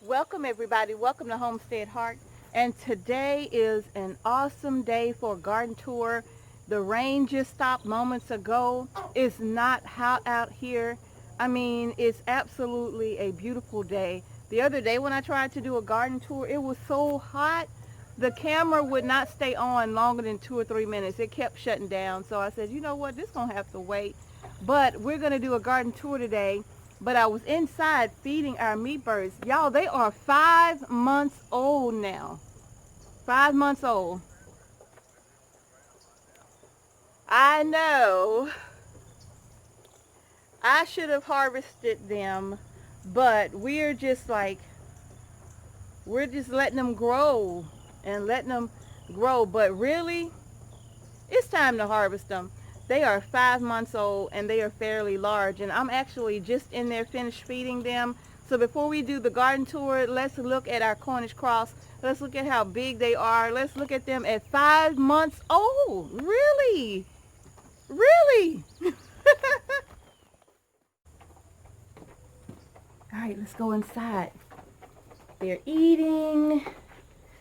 Welcome everybody, welcome to Homestead Heart, and today is an awesome day for a garden tour. The rain just stopped moments ago. It's not hot out here. I mean, it's absolutely a beautiful day. The other day when I tried to do a garden tour, it was so hot. The camera would not stay on longer than 2 or 3 minutes. It kept shutting down. So I said, you know what, this is going to have to wait. But we're going to do a garden tour today. But I was inside feeding our meat birds. Y'all, they are 5 months old now. 5 months old. I know. I should have harvested them, but we're just letting them grow and letting them grow. But really, it's time to harvest them. They are 5 months old and they are fairly large, and I'm actually just in there finished feeding them. So before we do the garden tour, let's look at our Cornish cross. Let's look at how big they are. Let's look at them at 5 months old. Really? Really? All right, let's go inside. They're eating.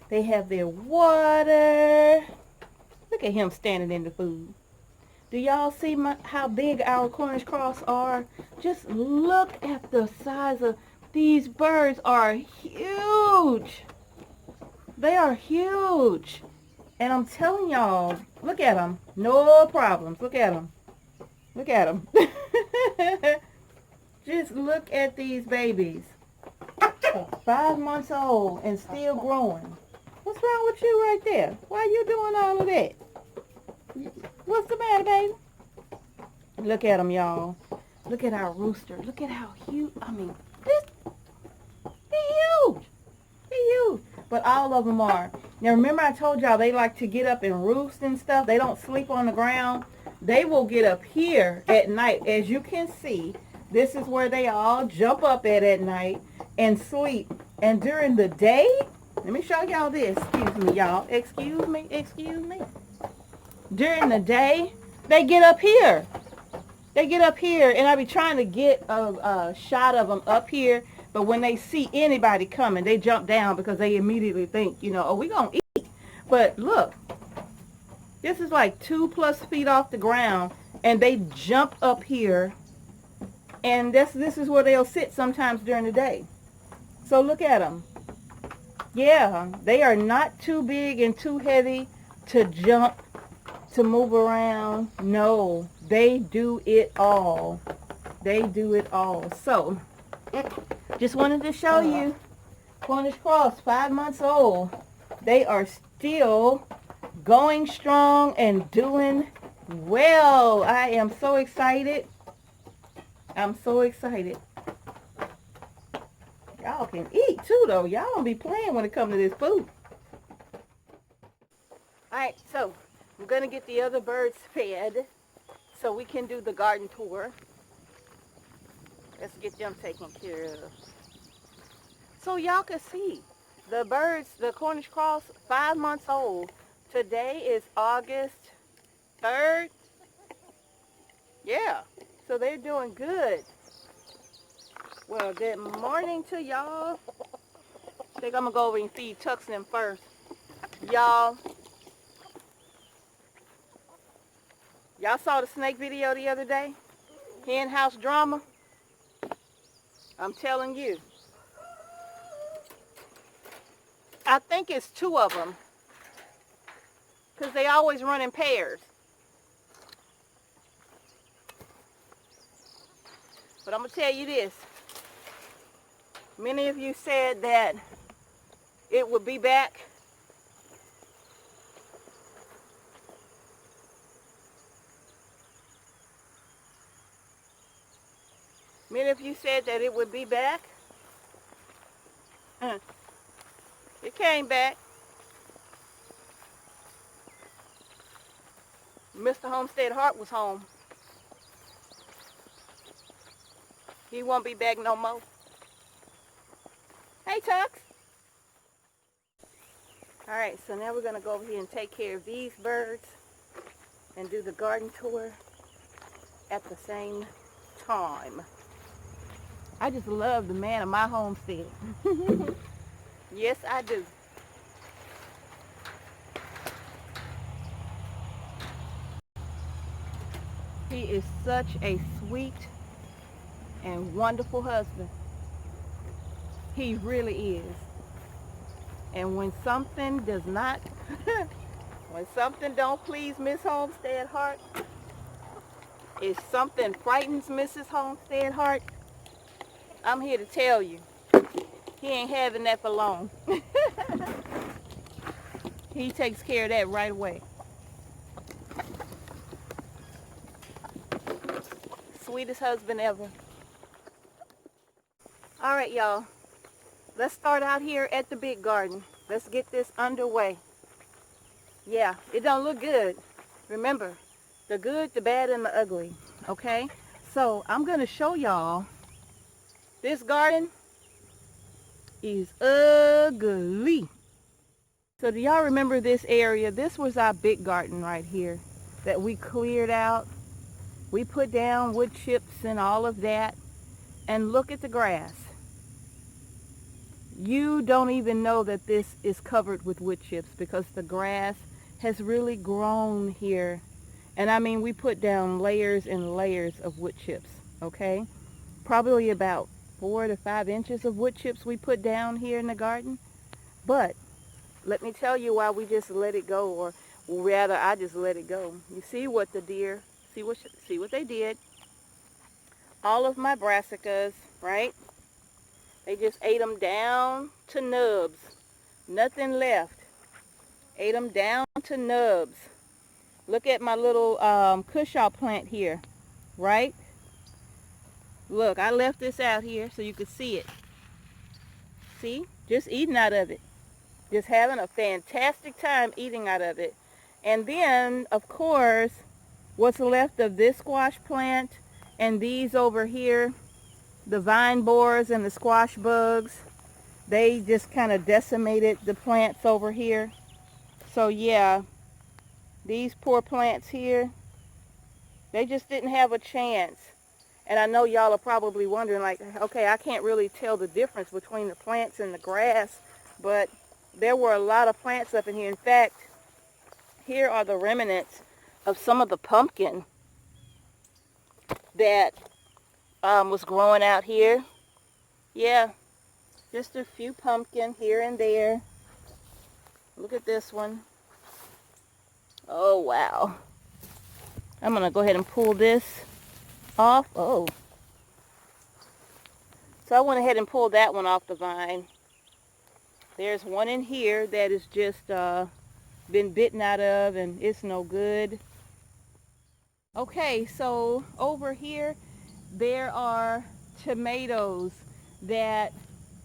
They have their water. Look at him standing in the food. Do y'all see how big our Cornish cross are? Just look at the size of these birds. Are huge. They are huge. And I'm telling y'all, look at them. No problems. Look at them. Look at them. Just look at these babies. 5 months old and still growing. What's wrong with you right there? Why are you doing all of that? What's the matter, baby? Look at them, y'all. Look at our rooster. Look at how huge. I mean, he's huge. He's huge. But all of them are. Now, remember I told y'all they like to get up and roost and stuff. They don't sleep on the ground. They will get up here at night. As you can see, this is where they all jump up at night and sleep. And during the day, let me show y'all this. Excuse me, y'all. Excuse me. Excuse me. During the day, they get up here. They get up here, and I be trying to get a shot of them up here, but when they see anybody coming, they jump down because they immediately think, you know, oh, we gonna eat. But look, this is like 2+ feet off the ground, and they jump up here, and this is where they'll sit sometimes during the day. So look at them. Yeah, they are not too big and too heavy to jump, to move around. No, they do it all. They do it all. So, just wanted to show you Cornish cross, 5 months old. They are still going strong and doing well. I am so excited. I'm so excited. Y'all can eat too, though. Y'all don't be playing when it comes to this food. All right, so I'm going to get the other birds fed so we can do the garden tour. Let's get them taken care of. So y'all can see the birds, the Cornish cross, 5 months old. Today is August 3rd. Yeah, so they're doing good. Well, good morning to y'all. I think I'm going to go over and feed Tux them first. Y'all saw the snake video the other day? Hen house drama? I'm telling you. I think it's 2 of them. Because they always run in pairs. But I'm going to tell you this. Many of you said that it would be back. Many of you said that it would be back. It came back. Mr. Homestead Heart was home. He won't be back no more. Hey, Tux. All right, so now we're going to go over here and take care of these birds and do the garden tour at the same time. I just love the man of my homestead. Yes, I do. He is such a sweet and wonderful husband. He really is. And when something does not, when something don't please Miss Homestead Heart, if something frightens Mrs. Homestead Heart, I'm here to tell you, he ain't having that for long. He takes care of that right away. Sweetest husband ever. All right, y'all. Let's start out here at the big garden. Let's get this underway. Yeah, it don't look good. Remember, the good, the bad, and the ugly. Okay? So I'm going to show y'all this garden is ugly. So do y'all remember this area? This was our big garden right here that we cleared out. We put down wood chips and all of that. And look at the grass. You don't even know that this is covered with wood chips because the grass has really grown here. And I mean, we put down layers and layers of wood chips, okay? Probably about 4 to 5 inches of wood chips we put down here in the garden. But let me tell you why we just let it go, or rather I just let it go. You see what the deer, see what they did? All of my brassicas, right? They just ate them down to nubs. Nothing left. Ate them down to nubs. Look at my little cushaw plant here, right? Look, I left this out here so you could see it. See? Just eating out of it. Just having a fantastic time eating out of it. And then, of course, what's left of this squash plant and these over here, the vine borers and the squash bugs, they just kind of decimated the plants over here. So yeah, these poor plants here, they just didn't have a chance. And I know y'all are probably wondering, like, okay, I can't really tell the difference between the plants and the grass, but there were a lot of plants up in here. In fact, here are the remnants of some of the pumpkin that was growing out here. Yeah, just a few pumpkin here and there. Look at this one. Oh, wow. I'm going to go ahead and pull this off. Oh. So I went ahead and pulled that one off the vine. There's one in here that is just been bitten out of and it's no good. Okay, so over here there are tomatoes that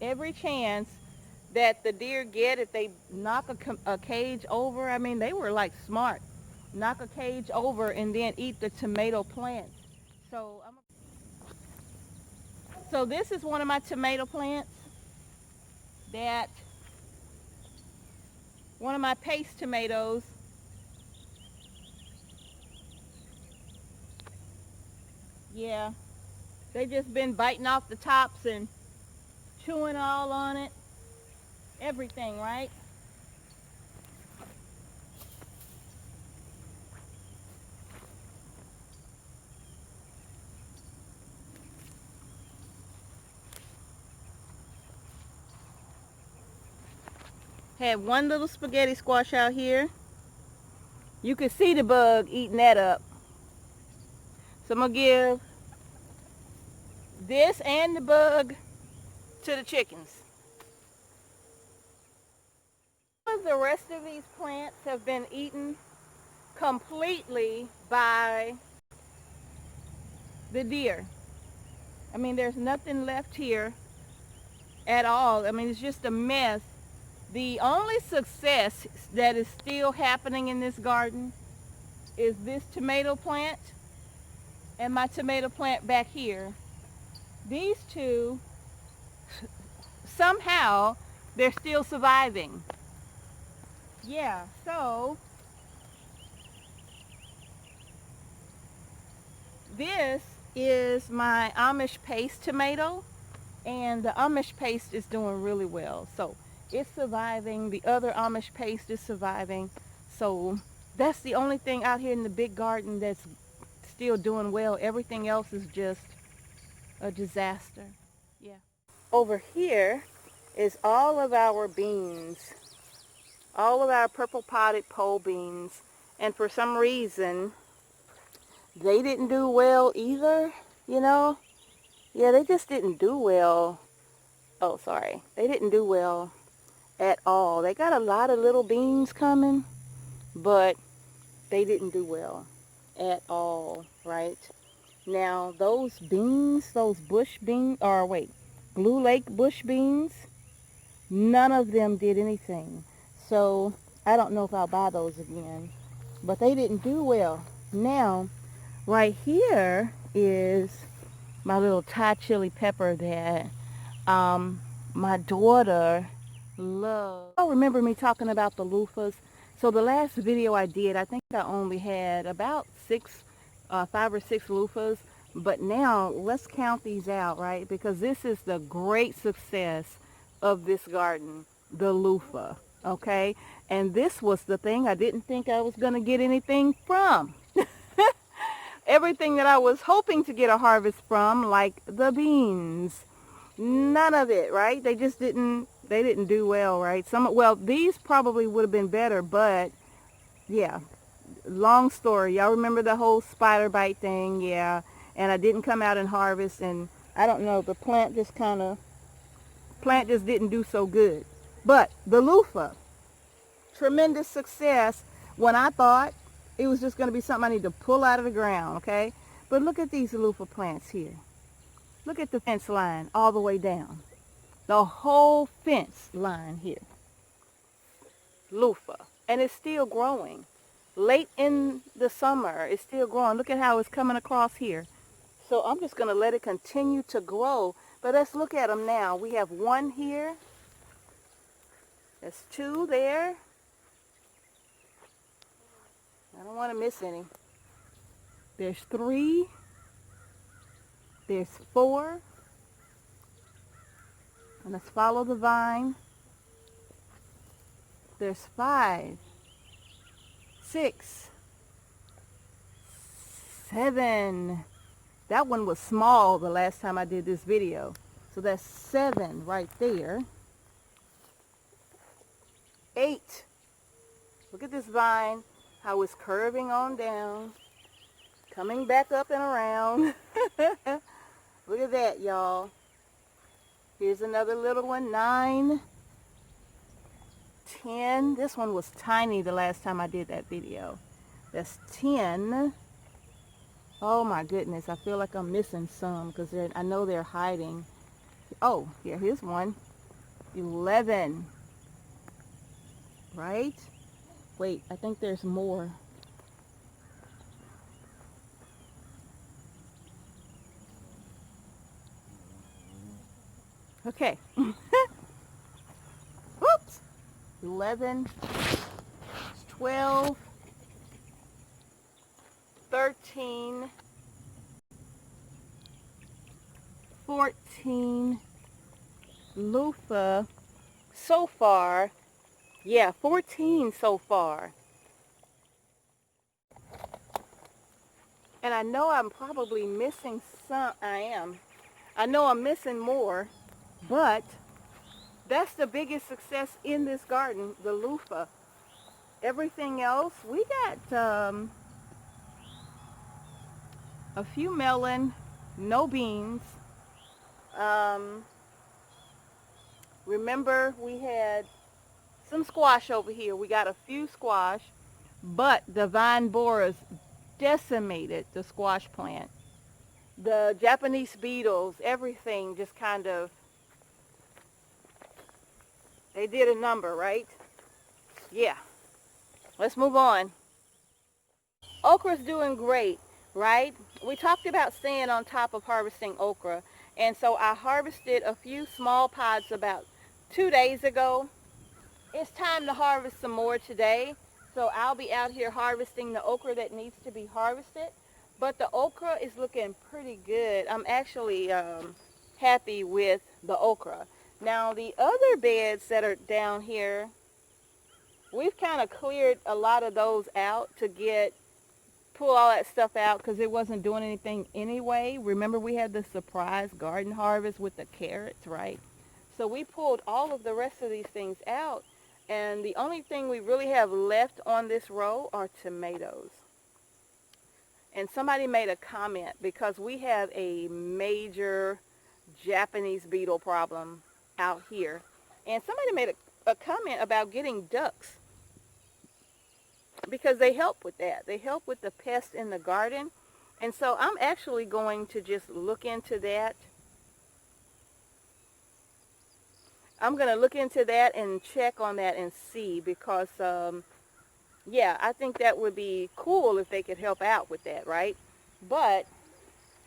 every chance that the deer get, if they knock a cage over, I mean, they were like smart. Knock a cage over and then eat the tomato plants. So this is one of my tomato plants that, one of my paste tomatoes. Yeah, they just been biting off the tops and chewing all on it. Everything, right? Had one little spaghetti squash out here. You could see the bug eating that up. So I'm going to give this and the bug to the chickens. The rest of these plants have been eaten completely by the deer. I mean, there's nothing left here at all. I mean, it's just a mess. The only success that is still happening in this garden is this tomato plant and my tomato plant back here. These two, somehow, they're still surviving. Yeah, so this is my Amish paste tomato. And the Amish paste is doing really well. So it's surviving. The other Amish paste is surviving. So that's the only thing out here in the big garden that's still doing well. Everything else is just a disaster. Yeah. Over here is all of our beans. All of our purple potted pole beans. And for some reason, they didn't do well either, you know. Yeah, they just didn't do well. Oh, sorry. They didn't do well at all. They got a lot of little beans coming, but they didn't do well at all, right? Now, those beans, those bush beans, or wait, Blue Lake bush beans, none of them did anything. So, I don't know if I'll buy those again, but they didn't do well. Now, right here is my little Thai chili pepper that my daughter loves. I remember me talking about the loofahs. So the last video I did, I think I only had about 5 or 6 loofahs. But now let's count these out, right? Because this is the great success of this garden, the loofah, okay? And this was the thing I didn't think I was going to get anything from. Everything that I was hoping to get a harvest from, like the beans, none of it, right? They just didn't do well, right? Well, these probably would have been better, but yeah, long story. Y'all remember the whole spider bite thing? Yeah. And I didn't come out and harvest, and I don't know, the plant just didn't do so good. But the loofah, tremendous success when I thought it was just going to be something I need to pull out of the ground, okay? But look at these loofah plants here. Look at the fence line all the way down. The whole fence line here. Loofah. And it's still growing. Late in the summer, it's still growing. Look at how it's coming across here. So I'm just going to let it continue to grow. But let's look at them now. We have 1 here. There's 2 there. I don't want to miss any. There's 3. There's 4. And let's follow the vine. There's 5, 6, 7. That one was small the last time I did this video. So that's 7 right there. 8. Look at this vine, how it's curving on down, coming back up and around. Look at that, y'all. Here's another little one, 9, 10. This one was tiny the last time I did that video. That's 10. Oh my goodness, I feel like I'm missing some because I know they're hiding. Oh, yeah, here's one. 11. Right? Wait, I think there's more. Okay. Whoops. 11, 12, 13, 14, loofah so far. Yeah, 14 so far. And I know I'm probably missing some. I know I'm missing more, but that's the biggest success in this garden, the loofah. Everything else, we got a few melon, no beans. Remember we had some squash over here. We got a few squash, but the vine borers decimated the squash plant. The Japanese beetles, everything just kind of, they did a number, right? Yeah. Let's move on. Okra's doing great, right? We talked about staying on top of harvesting okra. And so I harvested a few small pods about 2 days ago. It's time to harvest some more today. So I'll be out here harvesting the okra that needs to be harvested. But the okra is looking pretty good. I'm actually happy with the okra. Now the other beds that are down here, we've kind of cleared a lot of those out to pull all that stuff out because it wasn't doing anything anyway. Remember, we had the surprise garden harvest with the carrots, right? So we pulled all of the rest of these things out, and the only thing we really have left on this row are tomatoes. And somebody made a comment because we have a major Japanese beetle problem out here. And somebody made a comment about getting ducks because they help with that. They help with the pest in the garden. And so I'm actually going to just look into that. I'm going to look into that and check on that and see because, yeah, I think that would be cool if they could help out with that, right? But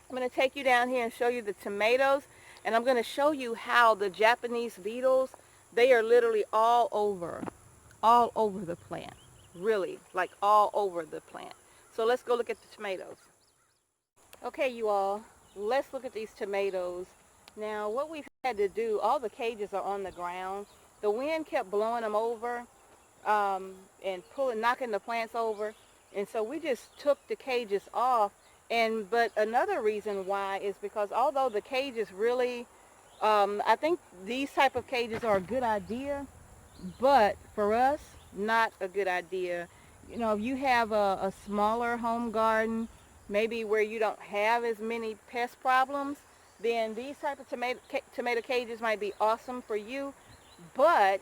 I'm going to take you down here and show you the tomatoes, and I'm going to show you how the Japanese beetles, they are literally all over the plant. Really, like all over the plant. So let's go look at the tomatoes. Okay, you all, let's look at these tomatoes. Now, what we've had to do, all the cages are on the ground. The wind kept blowing them over and knocking the plants over. And so we just took the cages off. But another reason why is because although the cages really, I think these type of cages are a good idea, but for us, not a good idea. You know, if you have a smaller home garden, maybe where you don't have as many pest problems, then these type of tomato cages might be awesome for you. But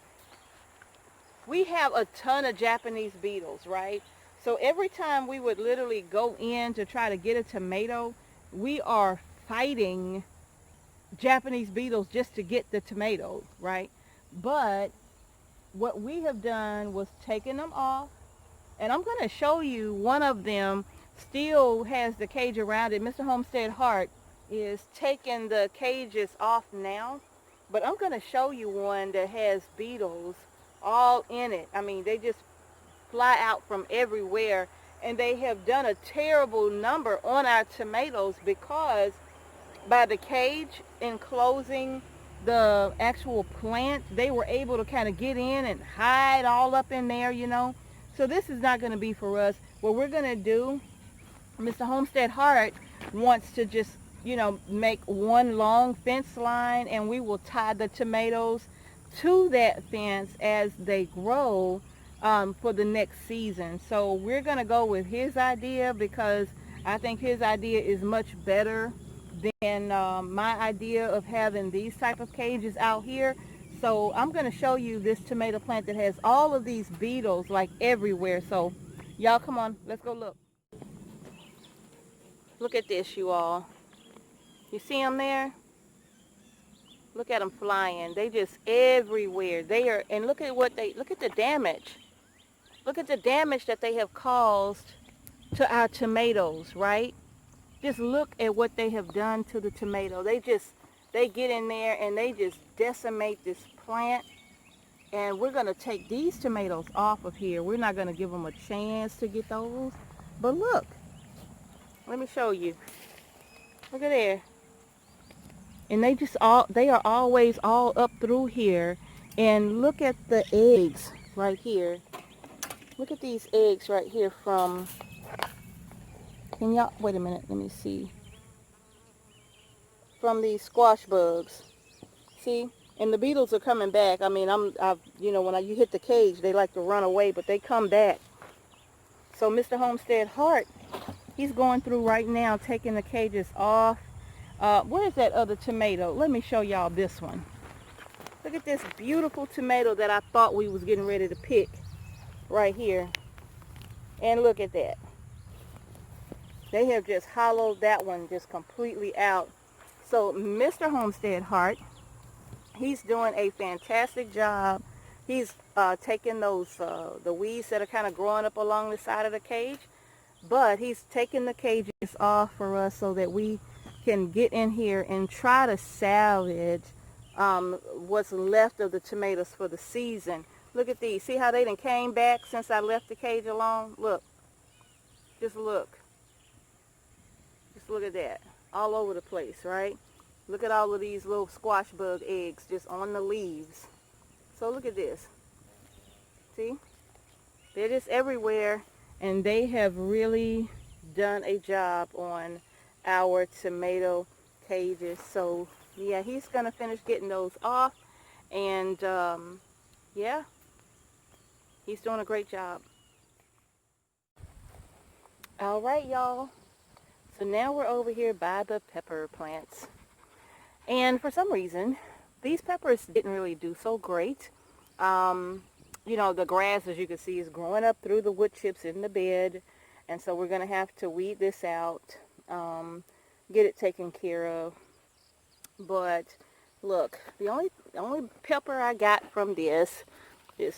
we have a ton of Japanese beetles, right? So every time we would literally go in to try to get a tomato, we are fighting Japanese beetles just to get the tomatoes, right? But what we have done was taken them off, and I'm going to show you one of them still has the cage around it. Mr. Homestead Heart is taking the cages off now, but I'm going to show you one that has beetles all in it. I mean, they just fly out from everywhere, and they have done a terrible number on our tomatoes because by the cage enclosing the actual plant, they were able to kind of get in and hide all up in there, you know. So this is not going to be for us. What we're going to do, Mr. Homestead Heart wants to just, you know, make one long fence line, and we will tie the tomatoes to that fence as they grow for the next season. So we're going to go with his idea because I think his idea is much better than my idea of having these type of cages out here. So I'm going to show you this tomato plant that has all of these beetles like everywhere. So y'all come on, let's go look. Look at this, you all. You see them there? Look at them flying. They just everywhere. They are, and look at the damage. Look at the damage that they have caused to our tomatoes, right? Just look at what they have done to the tomato. They get in there and they just decimate this plant. And we're going to take these tomatoes off of here. We're not going to give them a chance to get those. But look, let me show you. Look at there. And they are always all up through here. And look at the eggs right here. Look at these eggs right here from, can y'all, wait a minute, let me see. From these squash bugs. See? And the beetles are coming back. I mean, you know, when you hit the cage, they like to run away, but they come back. So Mr. Homestead Heart, he's going through right now, taking the cages off. Where's that other tomato? Let me show y'all this one. Look at this beautiful tomato that I thought we was getting ready to pick right here. And look at that. They have just hollowed that one just completely out. So Mr. Homestead Heart, he's doing a fantastic job. He's taking those the weeds that are kind of growing up along the side of the cage, but he's taking the cages off for us so that we can get in here and try to salvage what's left of the tomatoes for the season. Look at these. See how they done came back since I left the cage alone? Look. Just look. Just look at that. All over the place, right? Look at all of these little squash bug eggs just on the leaves. So look at this. See? They're just everywhere, and they have really done a job on our tomato cages. So yeah, he's gonna finish getting those off, and yeah, he's doing a great job. All right, y'all. So now we're over here by the pepper plants, and for some reason, these peppers didn't really do so great. You know, the grass, as you can see, is growing up through the wood chips in the bed, and so we're gonna have to weed this out, get it taken care of. But look, the only pepper I got from this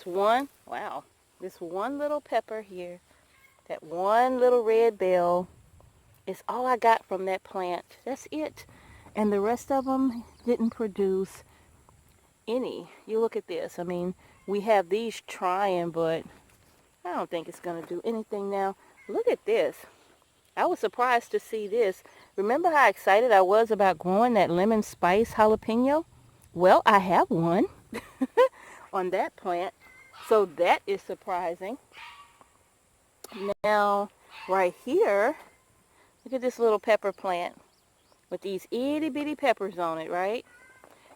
one, wow, this one little pepper here, that one little red bell, is all I got from that plant. That's it. And the rest of them didn't produce any. You look at this. I mean, we have these trying, but I don't think it's going to do anything now. Look at this. I was surprised to see this. Remember how excited I was about growing that lemon spice jalapeno? Well, I have one on that plant. So that is surprising. Now, right here, look at this little pepper plant with these itty bitty peppers on it, right?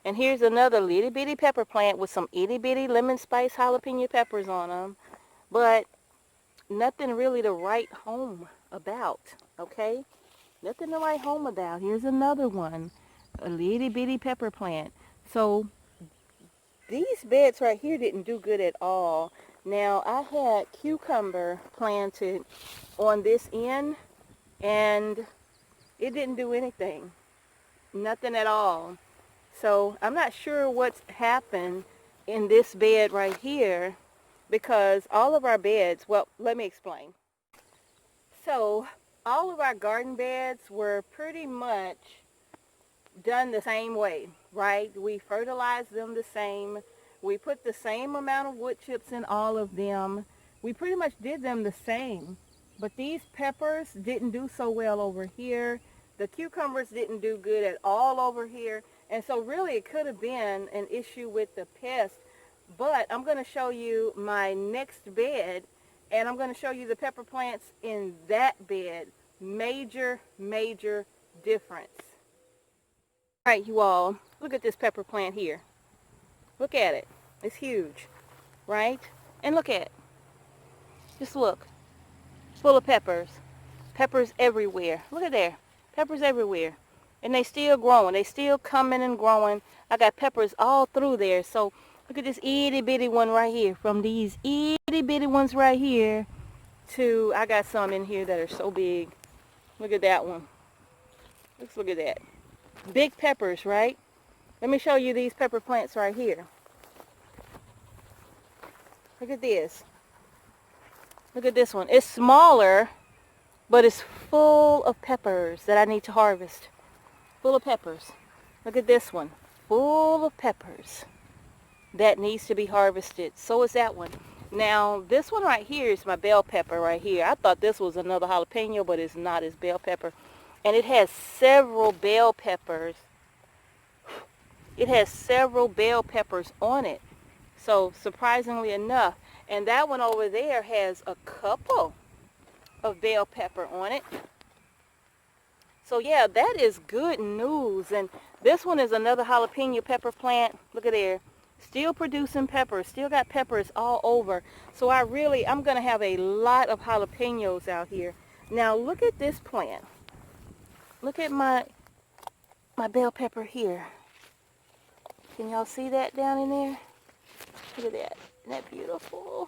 And here's another little bitty pepper plant with some itty bitty lemon spice jalapeno peppers on them. But nothing really to write home about, okay? Nothing to write home about. Here's another one, a little bitty pepper plant. So these beds right here didn't do good at all. Now, I had cucumber planted on this end, and it didn't do anything. Nothing at all. So I'm not sure what's happened in this bed right here, because all of our beds, well, let me explain. So all of our garden beds were pretty much done the same way, right? We fertilized them the same. We put the same amount of wood chips in all of them. We pretty much did them the same. But these peppers didn't do so well over here. The cucumbers didn't do good at all over here. And so really it could have been an issue with the pest. But I'm going to show you my next bed, and I'm going to show you the pepper plants in that bed. Major, major difference. All right, you all, look at this pepper plant here. Look at it. It's huge, right? And look at it. Just look. Full of peppers. Peppers everywhere. Look at there. Peppers everywhere. And they still growing. They still coming and growing. I got peppers all through there. So look at this itty bitty one right here. From these itty bitty ones right here to, I got some in here that are so big. Look at that one. Let's look at that. Big peppers, right? Let me show you these pepper plants right here. Look at this. Look at this one. It's smaller, but it's full of peppers that I need to harvest. Full of peppers. Look at this one. Full of peppers that needs to be harvested. So is that one. Now, this one right here is my bell pepper right here. I thought this was another jalapeno, but it's not. It's bell pepper. And it has several bell peppers. It has several bell peppers on it. So, surprisingly enough. And that one over there has a couple of bell pepper on it. So, yeah, that is good news. And this one is another jalapeno pepper plant. Look at there. Still producing peppers. Still got peppers all over. So, I'm going to have a lot of jalapenos out here. Now, look at this plant. Look at my bell pepper here. Can y'all see that down in there? Look at that. Isn't that beautiful?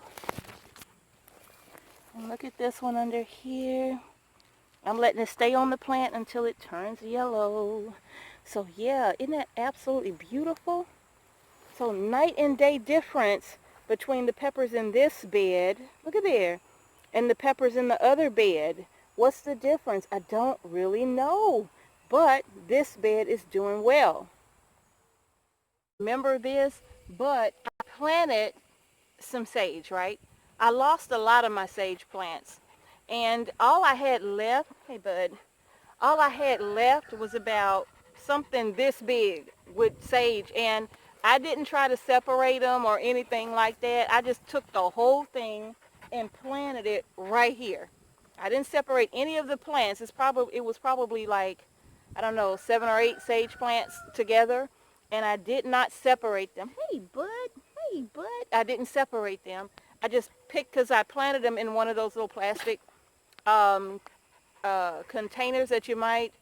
And look at this one under here. I'm letting it stay on the plant until it turns yellow. So yeah, isn't that absolutely beautiful? So night and day difference between the peppers in this bed, look at there, and the peppers in the other bed. What's the difference? I don't really know. But this bed is doing well. Remember this? But I planted some sage, right? I lost a lot of my sage plants. And all I had left, hey bud, all I had left was about something this big with sage, and I didn't try to separate them or anything like that. I just took the whole thing and planted it right here. I didn't separate any of the plants. It was probably like, I don't know, 7 or 8 sage plants together, and I did not separate them. Hey, bud. Hey, bud. I didn't separate them. I just picked, because I planted them in one of those little plastic containers that you might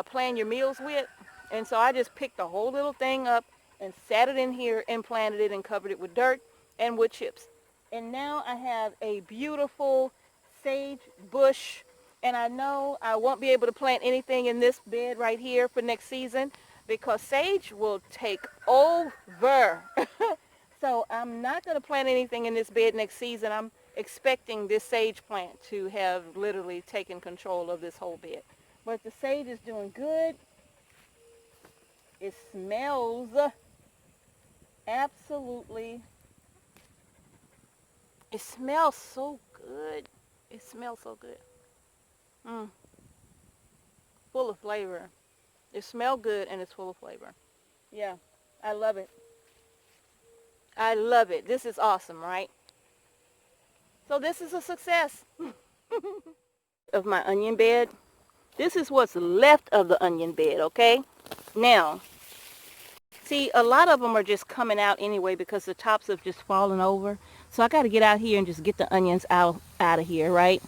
plan your meals with. And so I just picked the whole little thing up and sat it in here and planted it and covered it with dirt and wood chips. And now I have a beautiful sage bush, and I know I won't be able to plant anything in this bed right here for next season because sage will take over. So I'm not going to plant anything in this bed next season. I'm expecting this sage plant to have literally taken control of this whole bed. But the sage is doing good. It smells absolutely, it smells so good. It smells so good. Full of flavor. It smells good and it's full of flavor. Yeah, I love it. I love it. This is awesome, right? So this is a success of my onion bed. This is what's left of the onion bed, okay? Now, see, a lot of them are just coming out anyway because the tops have just fallen over. So I got to get out here and just get the onions out of here, right?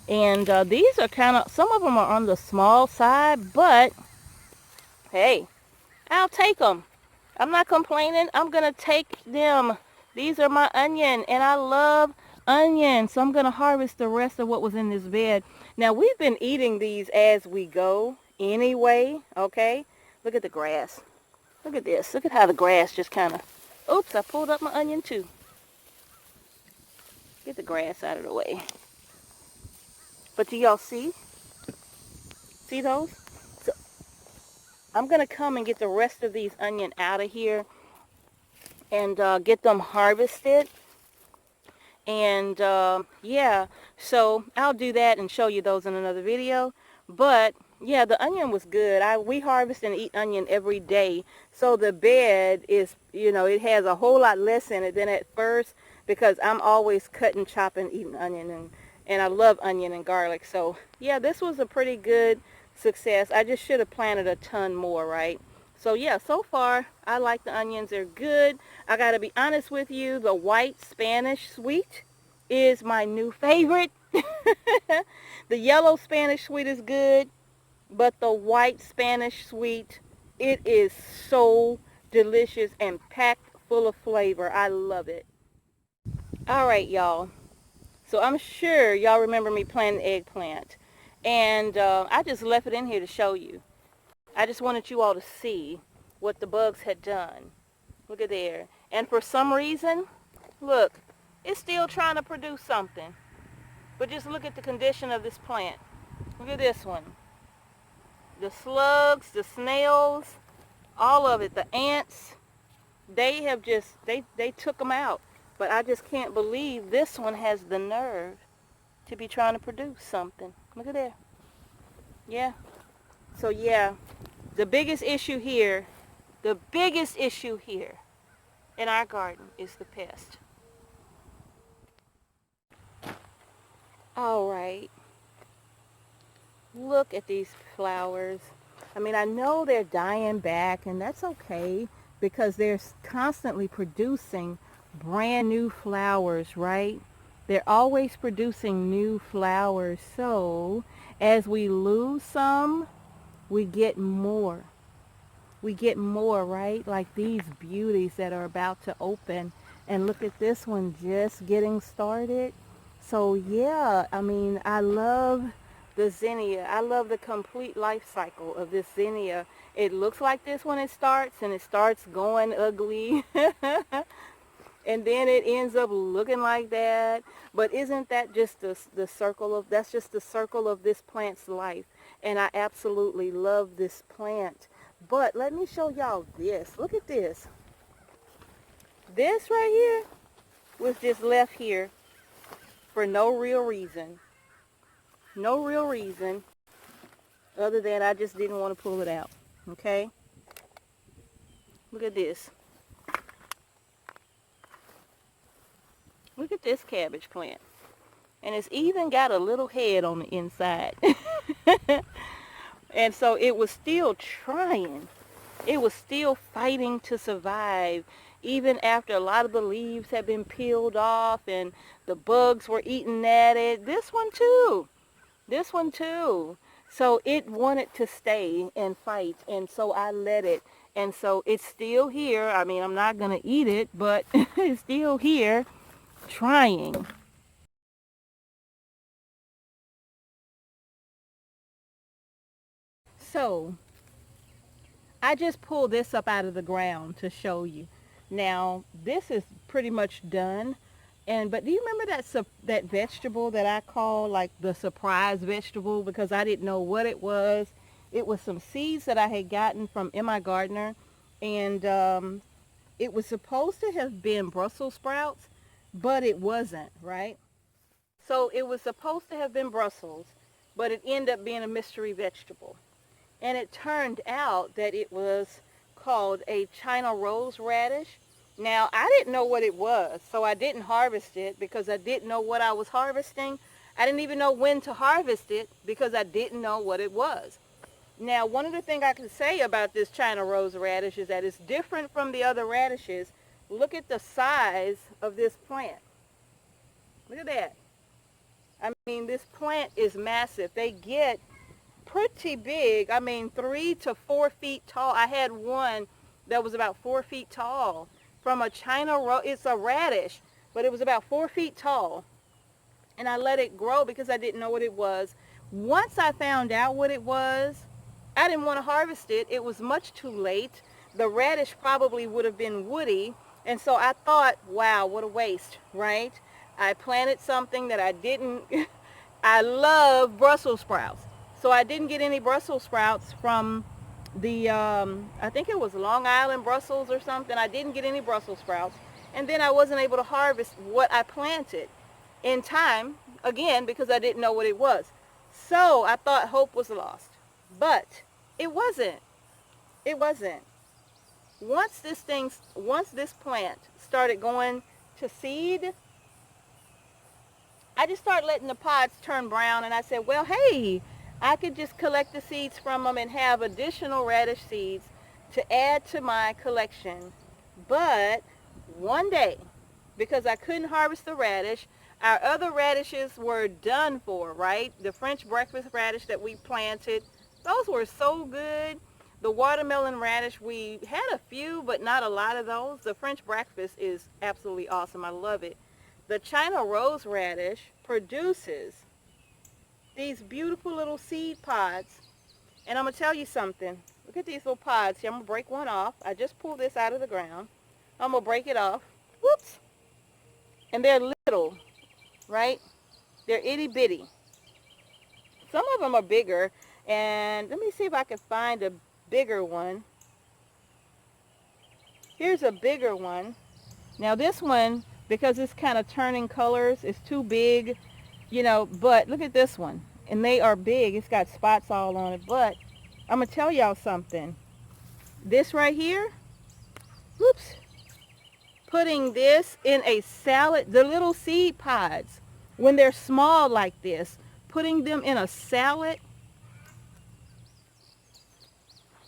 And these are kind of, some of them are on the small side, but hey, I'll take them. I'm not complaining. I'm going to take them. These are my onion, and I love onions. So I'm going to harvest the rest of what was in this bed. Now, we've been eating these as we go anyway, okay? Look at the grass. Look at this. Look at how the grass just kind of, oops, I pulled up my onion too. Get the grass out of the way. But do y'all see? See those? So I'm going to come and get the rest of these onion out of here and get them harvested. And yeah, so I'll do that and show you those in another video. But yeah, the onion was good. We harvest and eat onion every day. So the bed is, you know, it has a whole lot less in it than at first because I'm always cutting, chopping, eating onion. And I love onion and garlic. So yeah, this was a pretty good success. I just should have planted a ton more, right? So yeah, so far I like the onions. They're good. I got to be honest with you, the white Spanish sweet is my new favorite. The yellow Spanish sweet is good, but the white Spanish sweet, it is so delicious and packed full of flavor. I love it. All right, y'all. So I'm sure y'all remember me planting eggplant. And I just left it in here to show you. I just wanted you all to see what the bugs had done. Look at there. And for some reason, look, it's still trying to produce something. But just look at the condition of this plant. Look at this one. The slugs, the snails, all of it, the ants, they have just, they took them out. But I just can't believe this one has the nerve to be trying to produce something. Look at there. Yeah. So yeah, the biggest issue here in our garden is the pest. All right. Look at these flowers. I mean, I know they're dying back, and that's okay because they're constantly producing brand new flowers, right? They're always producing new flowers. So as we lose some, we get more. We get more, right? Like these beauties that are about to open. And look at this one just getting started. So yeah, I mean, I love the zinnia. I love the complete life cycle of this zinnia. It looks like this when it starts, and it starts going ugly. And then it ends up looking like that. But isn't that just the circle of, that's just the circle of this plant's life. And I absolutely love this plant. But let me show y'all this. Look at this. This right here was just left here for no real reason. No real reason other than I just didn't want to pull it out. Okay, look at this. Look at this cabbage plant. And it's even got a little head on the inside. And so it was still trying. It was still fighting to survive, even after a lot of the leaves had been peeled off and the bugs were eating at it. This one too. This one too. So it wanted to stay and fight, and so I let it. And so it's still here. I mean, I'm not going to eat it, but it's still here trying. So I just pulled this up out of the ground to show you. Now, this is pretty much done. But do you remember that vegetable that I call like the surprise vegetable, because I didn't know what it was? It was some seeds that I had gotten from Emma Gardner, and it was supposed to have been Brussels sprouts, but it wasn't, right? So it was supposed to have been Brussels, but it ended up being a mystery vegetable. And it turned out that it was called a China rose radish. Now, I didn't know what it was, so I didn't harvest it because I didn't know what I was harvesting. I didn't even know when to harvest it because I didn't know what it was. Now, one of the things I can say about this China rose radish is that it's different from the other radishes. Look at the size of this plant. Look at that. I mean, this plant is massive. They get pretty big. I mean, 3 to 4 feet tall. I had one that was about 4 feet tall from a China rose. It's a radish, but it was about 4 feet tall. And I let it grow because I didn't know what it was. Once I found out what it was, I didn't want to harvest it. It was much too late. The radish probably would have been woody. And so I thought, wow, what a waste, right? I planted something that I didn't. I love Brussels sprouts. So I didn't get any Brussels sprouts from the, I think it was Long Island Brussels or something. I didn't get any Brussels sprouts. And then I wasn't able to harvest what I planted in time, again, because I didn't know what it was. So I thought hope was lost. But it wasn't. It wasn't. Once this plant started going to seed, I just started letting the pods turn brown, and I said, well, hey, I could just collect the seeds from them and have additional radish seeds to add to my collection. But one day, because I couldn't harvest the radish, our other radishes were done for, right? The French breakfast radish that we planted, those were so good. The watermelon radish, we had a few, but not a lot of those. The French breakfast is absolutely awesome. I love it. The China rose radish produces these beautiful little seed pods. And I'm going to tell you something. Look at these little pods here. I'm going to break one off. I just pulled this out of the ground. I'm going to break it off. Whoops. And they're little, right? They're itty bitty. Some of them are bigger. And let me see if I can find a bigger one. Here's a bigger one. Now this one, because it's kind of turning colors, it's too big, you know, but look at this one. And they are big. It's got spots all on it. But I'm going to tell y'all something. This right here, whoops, putting this in a salad, the little seed pods, when they're small like this, putting them in a salad,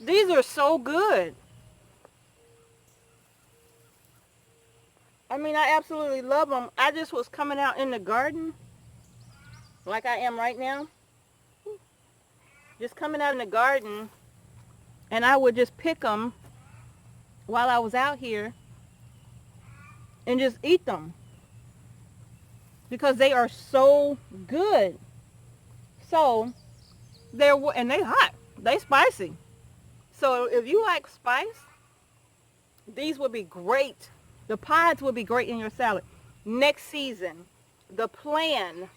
these are so good. I mean, I absolutely love them. I just was coming out in the garden, like I am right now. Just coming out in the garden, and I would just pick them while I was out here and just eat them because they are so good. So and they hot, they spicy. So if you like spice, these would be great. The pods would be great in your salad. Next season, the plan.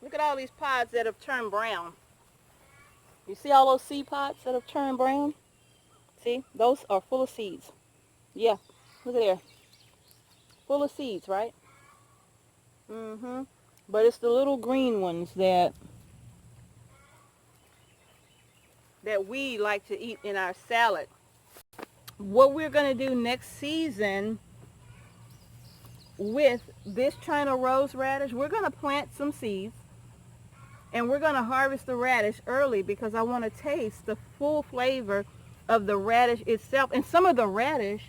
Look at all these pods that have turned brown. You see all those seed pods that have turned brown? See, those are full of seeds. Yeah, look at there. Full of seeds, right? But it's the little green ones that that we like to eat in our salad. What we're going to do next season with this China rose radish, we're going to plant some seeds and we're going to harvest the radish early because I want to taste the full flavor of the radish itself. And some of the radish,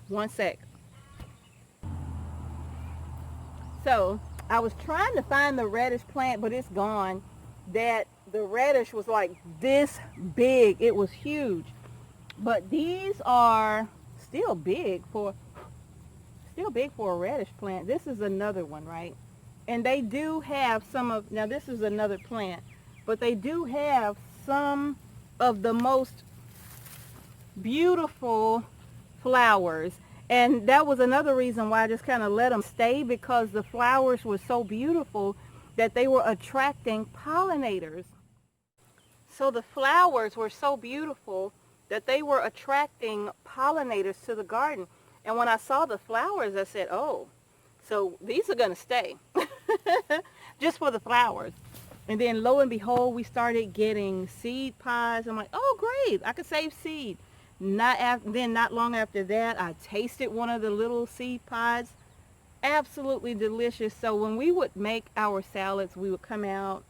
one sec. So I was trying to find the radish plant, but it's gone. That the radish was like this big. It was huge. But these are still big for a radish plant. This is another one, right? And they do have some of, now this is another plant, but they do have some of the most beautiful flowers. And that was another reason why I just kind of let them stay, because the flowers were so beautiful that they were attracting pollinators. So the flowers were so beautiful that they were attracting pollinators to the garden. And when I saw the flowers, I said, oh, so these are going to stay just for the flowers. And then lo and behold, we started getting seed pods. I'm like, oh, great, I could save seed. Not long after that, I tasted one of the little seed pods. Absolutely delicious. So when we would make our salads, we would come out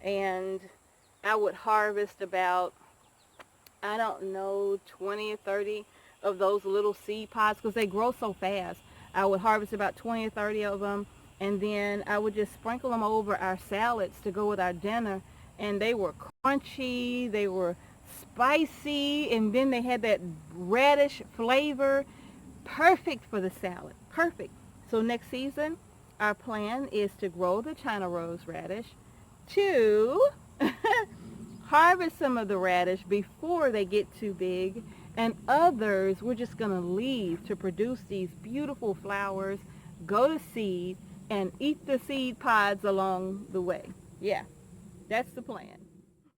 and I would harvest about, I don't know, 20 or 30 of those little seed pods because they grow so fast. I would harvest about 20 or 30 of them, and then I would just sprinkle them over our salads to go with our dinner. And they were crunchy, they were spicy, and then they had that radish flavor. Perfect for the salad. Perfect. So next season, our plan is to grow the China rose radish, to harvest some of the radish before they get too big, and others we're just going to leave to produce these beautiful flowers, go to seed, and eat the seed pods along the way. Yeah, that's the plan.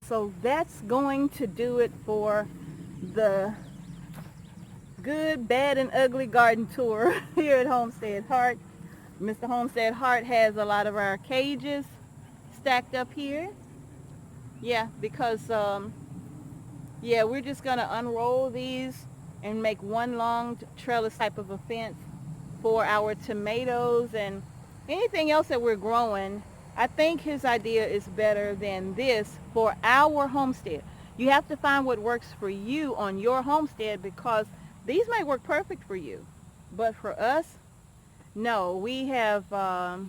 So that's going to do it for the good, bad, and ugly garden tour here at Homestead Heart. Mr. Homestead Heart has a lot of our cages stacked up here. Yeah, because yeah, we're just going to unroll these and make one long trellis type of a fence for our tomatoes and anything else that we're growing. I think his idea is better than this for our homestead. You have to find what works for you on your homestead, because these may work perfect for you, but for us, no. We have a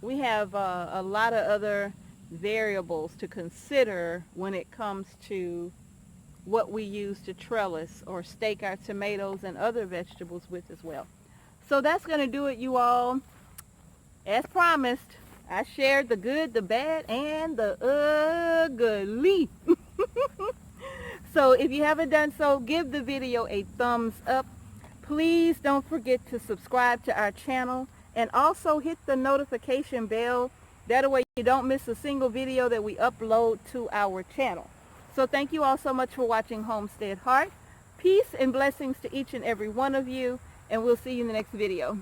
lot of other variables to consider when it comes to what we use to trellis or stake our tomatoes and other vegetables with as well. So that's going to do it, you all. As promised, I shared the good, the bad, and the ugly. So if you haven't done so, give the video a thumbs up. Please don't forget to subscribe to our channel and also hit the notification bell. That way you don't miss a single video that we upload to our channel. So thank you all so much for watching Homestead Heart. Peace and blessings to each and every one of you, and we'll see you in the next video.